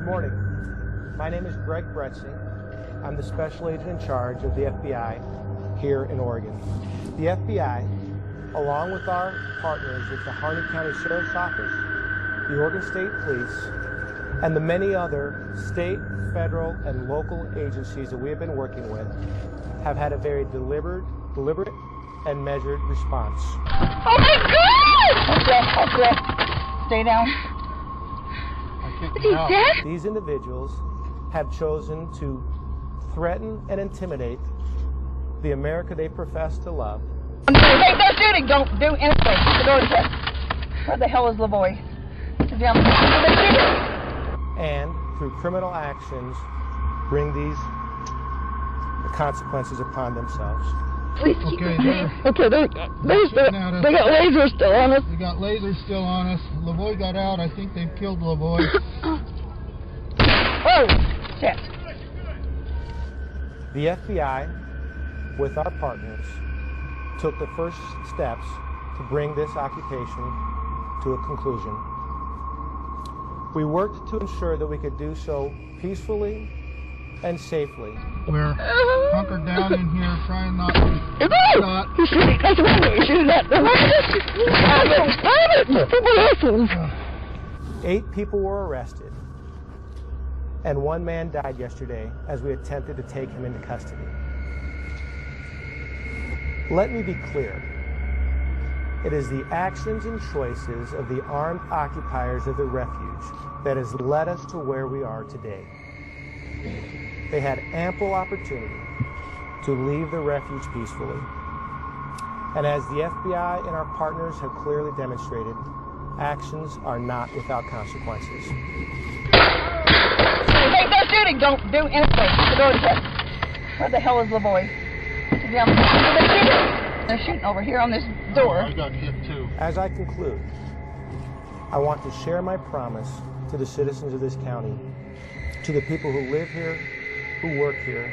morning. My name is Greg Bretzing. I'm the special agent in charge of the FBI here in Oregon. The FBI, along with our partners at the Harney County Sheriff's Office, the Oregon State Police, and the many other state, federal, and local agencies that we have been working with, have had a very deliberate and measured response. Oh my God! Okay. Stay down. Is he dead? These individuals have chosen to threaten and intimidate the America they profess to love. Hey, they're shooting! Don't do anything. The door's shut. Where the hell is LaVoy? Down. And through criminal actions, bring the consequences upon themselves. Please keep okay, they got lasers still on us. They got lasers still on us. LaVoy got out. I think they've killed LaVoy. Oh, shit. The FBI, with our partners, took the first steps to bring this occupation to a conclusion. We worked to ensure that we could do so peacefully and safely. We're hunkered down in here, trying not to be shot. That's what we're shooting at. 8 people were arrested, and 1 man died yesterday as we attempted to take him into custody. Let me be clear. It is the actions and choices of the armed occupiers of the refuge that has led us to where we are today. They had ample opportunity to leave the refuge peacefully. And as the FBI and our partners have clearly demonstrated, actions are not without consequences. Hey, they're shooting! Don't do anything. The door's shut. Where the hell is LaVoy? Down. They're shooting over here on this door. I got hit too. As I conclude, I want to share my promise to the citizens of this county, to the people who live here, who work here,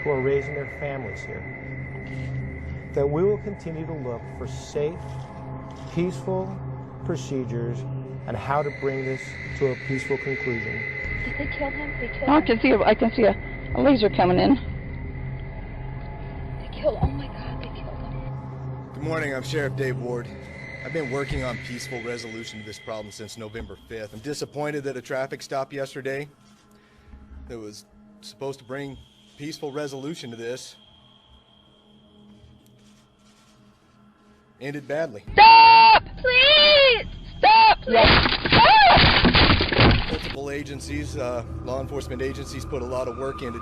who are raising their families here, that we will continue to look for safe, peaceful procedures and how to bring this to a peaceful conclusion. Did they kill him? They killed him. I can see a laser coming in. Oh my God, they killed him. Good morning, I'm Sheriff Dave Ward. I've been working on peaceful resolution to this problem since November 5th. I'm disappointed that a traffic stop yesterday that was supposed to bring peaceful resolution to this ended badly. Stop! Please! Stop! Multiple agencies, law enforcement agencies, put a lot of work into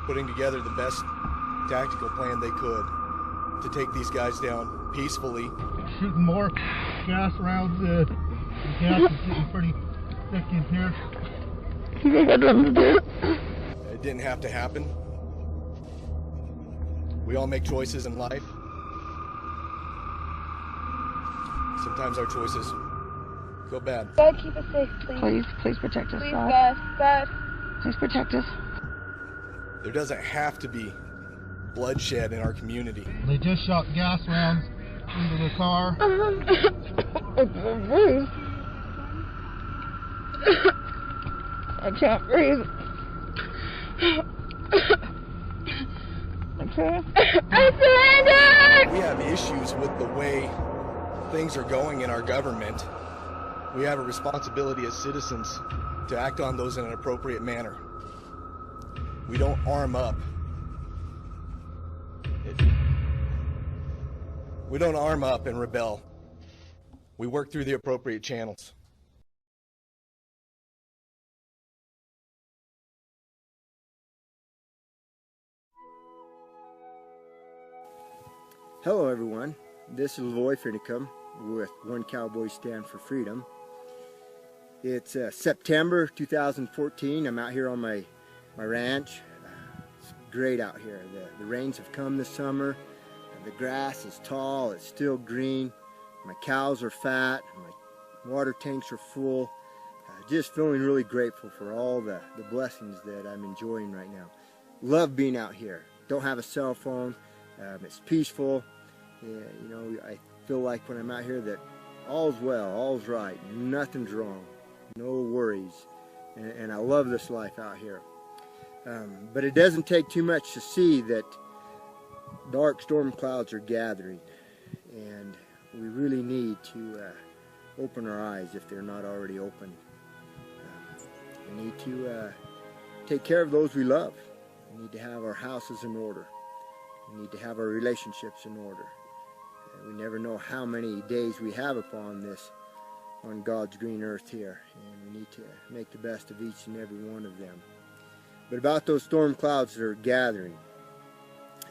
putting together the best tactical plan they could to take these guys down peacefully. Shooting more gas rounds. The gas is getting pretty thick in here. It didn't have to happen. We all make choices in life. Sometimes our choices go bad. God, keep us safe, please. Please protect us, please, God. God. Please protect us. There doesn't have to be bloodshed in our community. They just shot gas rounds into the car. I can't breathe. Okay. I surrender! We have issues with the way things are going in our government. We have a responsibility as citizens to act on those in an appropriate manner. We don't arm up. We don't arm up and rebel. We work through the appropriate channels. Hello everyone, this is LaVoy Finicum with One Cowboy Stand for Freedom. It's September 2014. I'm out here on my ranch. It's great out here. The rains have come this summer. The grass is tall, it's still green. My cows are fat, my water tanks are full. Just feeling really grateful for all the blessings that I'm enjoying right now. Love being out here. Don't have a cell phone. It's peaceful. Yeah, you know, I feel like when I'm out here that all's well, all's right, nothing's wrong, no worries. and I love this life out here. But it doesn't take too much to see that dark storm clouds are gathering, and we really need to open our eyes if they're not already open. We need to take care of those we love. We need to have our houses in order. We need to have our relationships in order. We never know how many days we have upon God's green earth here, and we need to make the best of each and every one of them. But about those storm clouds that are gathering,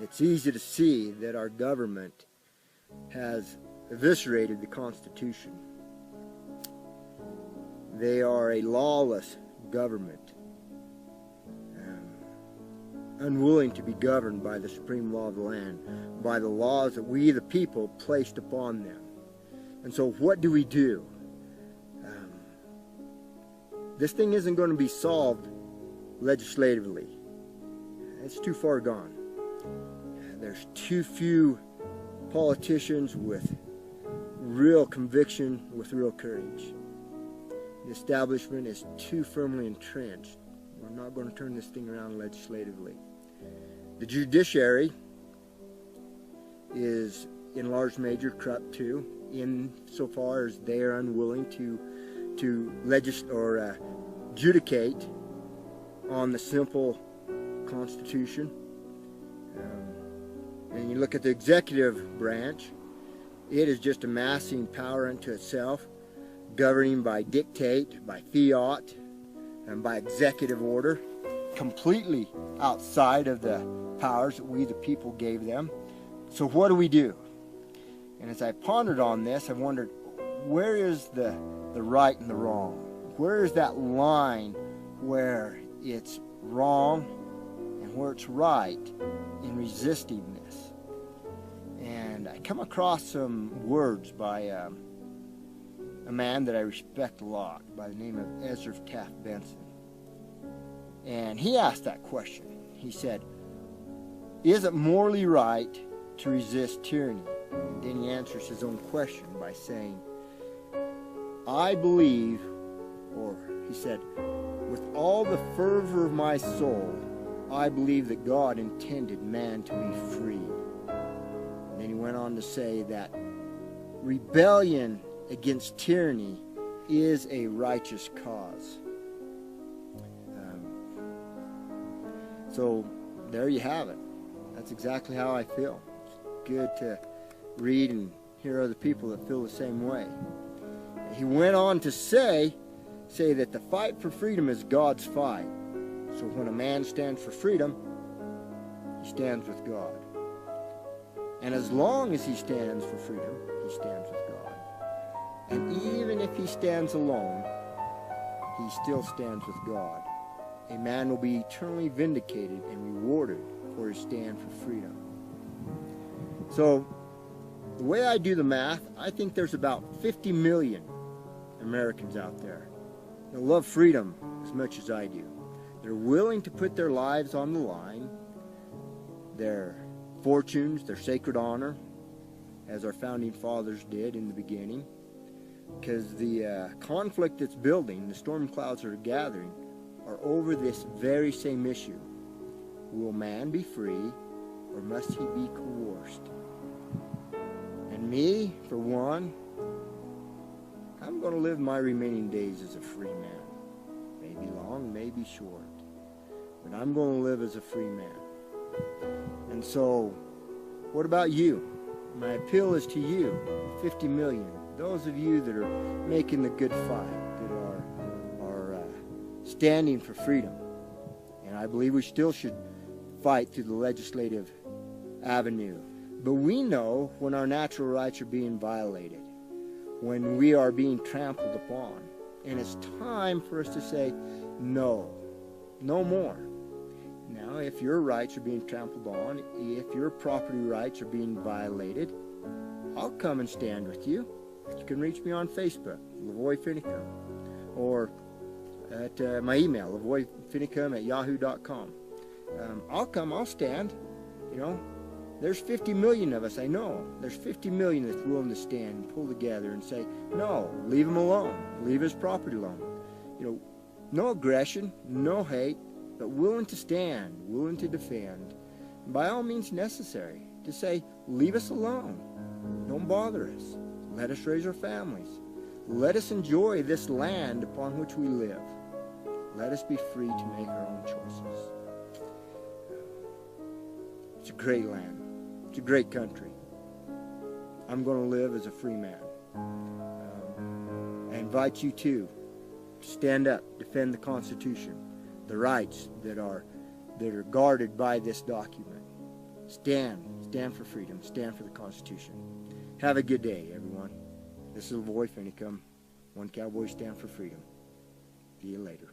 it's easy to see that our government has eviscerated the Constitution. They are a lawless government, unwilling to be governed by the supreme law of the land, by the laws that we, the people, placed upon them. And so what do? This thing isn't going to be solved legislatively. It's too far gone. There's too few politicians with real conviction, with real courage. The establishment is too firmly entrenched. We're not going to turn this thing around legislatively. The judiciary is in large measure corrupt too, insofar as they are unwilling to adjudicate on the simple Constitution. And you look at the executive branch, it is just amassing power unto itself, governing by dictate, by fiat, and by executive order, completely outside of the powers that we the people gave them. So what do? And as I pondered on this, I wondered, where is the right and the wrong? Where is that line where it's wrong and where it's right in resisting this? And I come across some words by a man that I respect a lot by the name of Ezra Taft Benson. And he asked that question. He said, is it morally right to resist tyranny? And then he answers his own question by saying, I believe, or he said, with all the fervor of my soul, I believe that God intended man to be free. And then he went on to say that rebellion against tyranny is a righteous cause. So there you have it. That's exactly how I feel. It's good to read and hear other people that feel the same way. He went on to say that the fight for freedom is God's fight. So when a man stands for freedom, he stands with God. And as long as he stands for freedom, he stands with God. And even if he stands alone, he still stands with God. A man will be eternally vindicated and rewarded for his stand for freedom. So, the way I do the math, I think there's about 50 million Americans out there that love freedom as much as I do. They're willing to put their lives on the line, their fortunes, their sacred honor, as our founding fathers did in the beginning, because the conflict that's building, the storm clouds that are gathering, are over this very same issue. Will man be free, or must he be coerced? And me, for one, I'm going to live my remaining days as a free man. Maybe long, maybe short. But I'm going to live as a free man. And so, what about you? My appeal is to you, 50 million. Those of you that are making the good fight, that are standing for freedom. And I believe we still should fight through the legislative avenue. But we know when our natural rights are being violated, when we are being trampled upon. And it's time for us to say, no, no more. Now, if your rights are being trampled on, if your property rights are being violated, I'll come and stand with you. You can reach me on Facebook, LaVoy Finicum, or at my email, LaVoyFinicum@yahoo.com. I'll stand. You know, there's 50 million of us, I know. There's 50 million that's willing to stand and pull together and say, no, leave him alone. Leave his property alone. You know, No aggression, no hate, but willing to stand, willing to defend, and by all means necessary, to say, leave us alone. Don't bother us. Let us raise our families. Let us enjoy this land upon which we live. Let us be free to make our own choices. It's a great land. It's a great country. I'm going to live as a free man. I invite you to stand up, defend the Constitution, the rights that are guarded by this document. Stand for freedom, stand for the Constitution. Have a good day, everyone. This is LaVoy Finicum, One Cowboy Stand for Freedom. See you later.